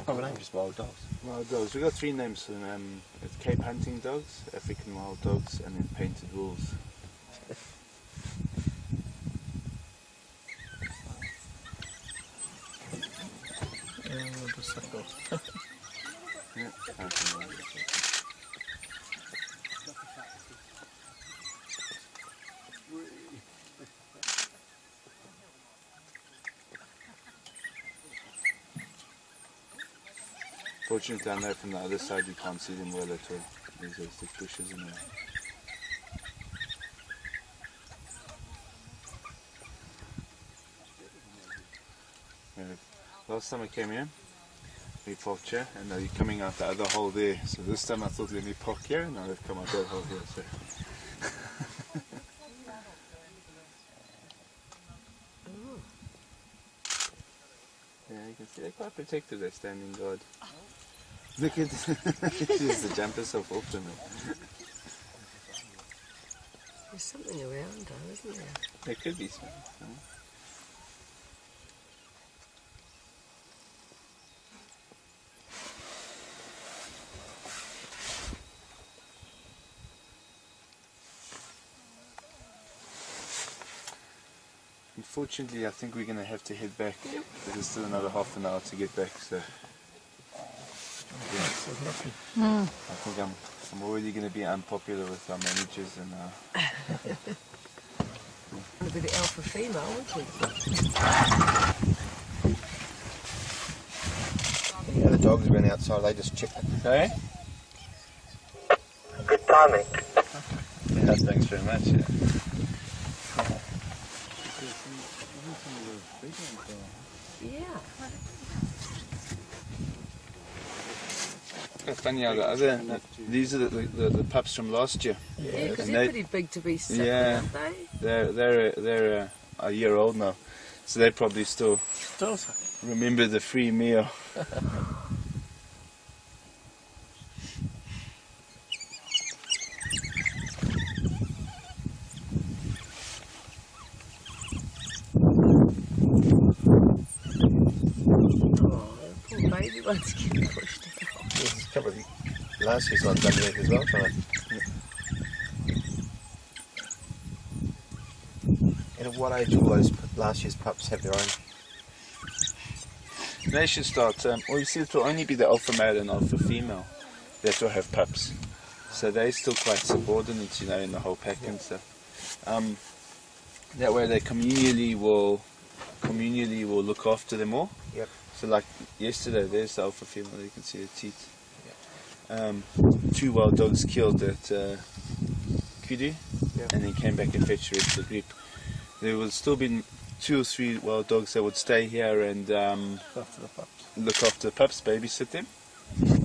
Proper name, just wild dogs. Wild dogs. We've got 3 names. It's Cape hunting dogs, African wild dogs, and then painted wolves. Yeah, fortunately, down there from the other side, you can't see them well at all. There's those thick bushes in there. Last time I came here, we parked here, and now you're coming out the other hole there. So this time I thought, let me park here, and now they've come out that hole here. So. Yeah, you can see they're quite protected. They're standing guard. Look at this, the jump herself off them. There's something around though, isn't there? There could be some. Unfortunately, I think we're going to have to head back. There's still another half an hour to get back, so yeah. I think I'm already going to be unpopular with our managers and A bit of alpha female, wouldn't Yeah, the dogs have been outside, they just checked it. Okay. Good timing. Yeah, thanks very much. Yeah. Yeah. It's funny how these are the pups from last year. Yeah, because they're pretty big to be sick, yeah, aren't they? They're a year old now, so they probably still remember the free meal. Baby one's getting pushed out. There's a couple of last year's ones underneath as well, trying to... And at what age will those last year's pups have their own? They should start, well you see it will only be the alpha male and alpha female that will have pups. So they're still quite subordinate, you know, in the whole pack and stuff. That way they communally will look after them all. Yep. So like yesterday, there's the alpha female, you can see her teeth. Yep. 2 wild dogs killed at Kudu, Yep. and then came back and fetched the rest of the group. There will still be 2 or 3 wild dogs that would stay here and look after the pups, babysit them.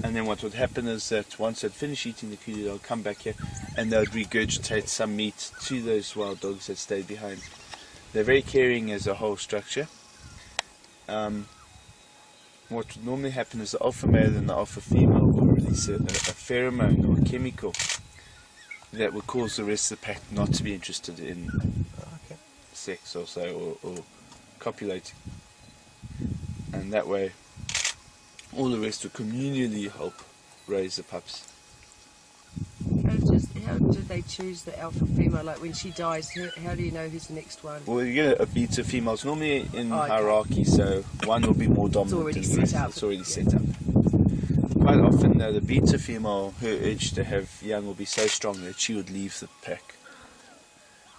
And then what would happen is that once they'd finish eating the kudu, they'll come back here and they would regurgitate some meat to those wild dogs that stayed behind. They're very caring as a whole structure. What would normally happen is the alpha male and the alpha female will release a pheromone or a chemical that will cause the rest of the pack not to be interested in sex or so, or copulating. And that way all the rest will communally help raise the pups. How do they choose the alpha female? Like when she dies, how do you know who's the next one? Well, you get a beta female. It's normally in hierarchy, so one will be more dominant than the rest. It's already set up. Quite often, the beta female, her urge to have young will be so strong that she would leave the pack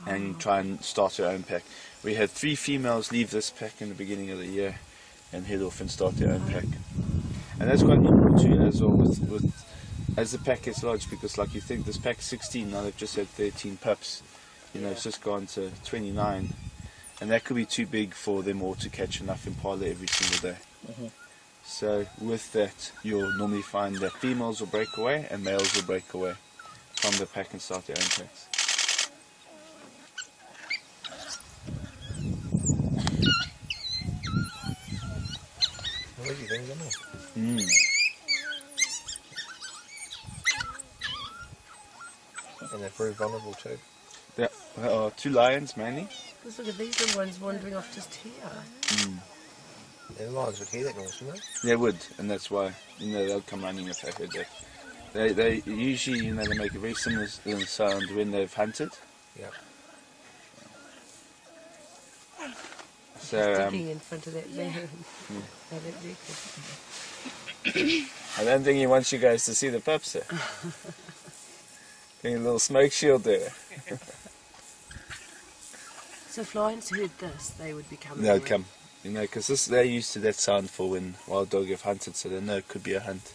and try and start her own pack. We had 3 females leave this pack in the beginning of the year and head off and start their own pack. And that's quite normal too, as well with as the pack gets large, because like you think this pack's 16, now they've just had 13 pups, you know, it's just gone to 29, and that could be too big for them all to catch enough impala every single day. So with that, you'll normally find that females will break away and males will break away from the pack and start their own packs. And they're very vulnerable too. There are 2 lions mainly. Because look at these little ones wandering off just here. The lions would hear that noise, wouldn't They would, and that's why, you know, they'll come running if they heard that. They usually, you know, they make a very similar sound when they've hunted. they? Yeah. So Digging in front of that van. That vehicle. I don't think he wants you guys to see the pups there. Getting a little smoke shield there. So if lions heard this, they would be coming. They'll come, you know, because they're used to that sound for when wild dog have hunted, so they know it could be a hunt.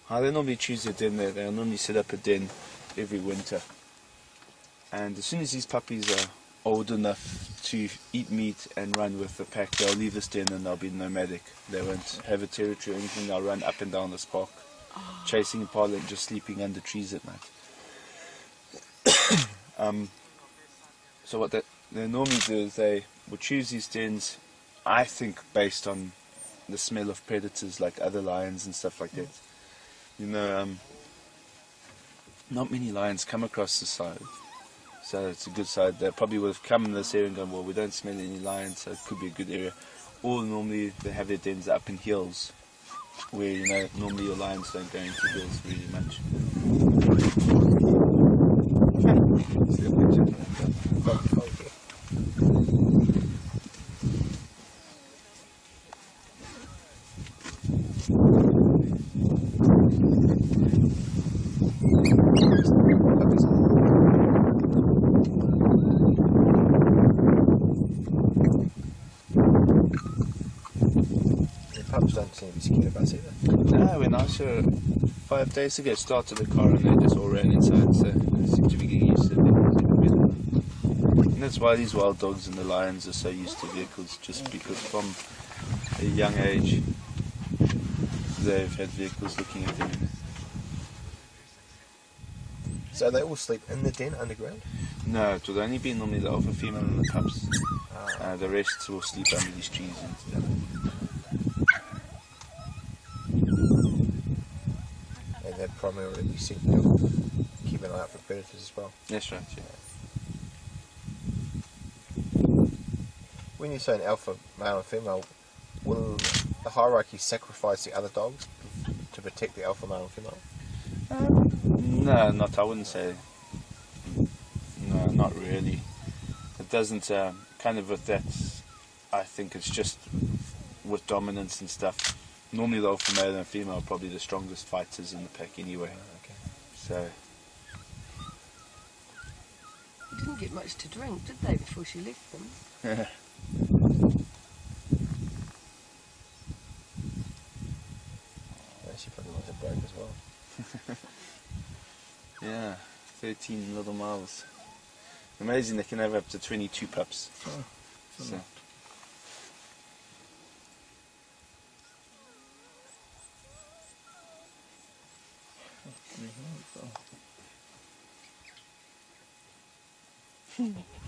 How they normally choose their den there, they'll normally set up a den every winter. And as soon as these puppies are old enough to eat meat and run with the pack, they'll leave this den and they'll be nomadic. They won't have a territory or anything, they'll run up and down this park, chasing impala and just sleeping under trees at night. So what they normally do is they will choose these dens, I think, based on the smell of predators like other lions and stuff like that. You know, not many lions come across this side, so it's a good side. They probably would have come in this area and gone, well, we don't smell any lions, so it could be a good area. Or normally they have their dens up in hills, where, you know, normally your lions don't go into hills really much. See a picture? The pups don't seem to be scared of us either. No, when I saw 5 days ago, started the car and they just all ran inside, so they seem to be getting used to it. And that's why these wild dogs and the lions are so used to vehicles, just because from a young age they've had vehicles looking at them. So they all sleep in the den underground? No, it would only be normally the alpha female and the pups. The rest will sleep under these trees and stuff. And they're primarily set to keep an eye out for predators as well. That's right, yeah. When you say an alpha male and female, will the hierarchy sacrifice the other dogs to protect the alpha male and female? No, I wouldn't say. No, not really. It doesn't, kind of with that, I think it's just with dominance and stuff. Normally the alpha male and female are probably the strongest fighters in the pack anyway. Okay. So. They didn't get much to drink, did they, before she left them? Yeah, she probably wants a break as well. Yeah, 13 little miles. Amazing, they can have up to 22 pups. Oh, So. Mm-hmm.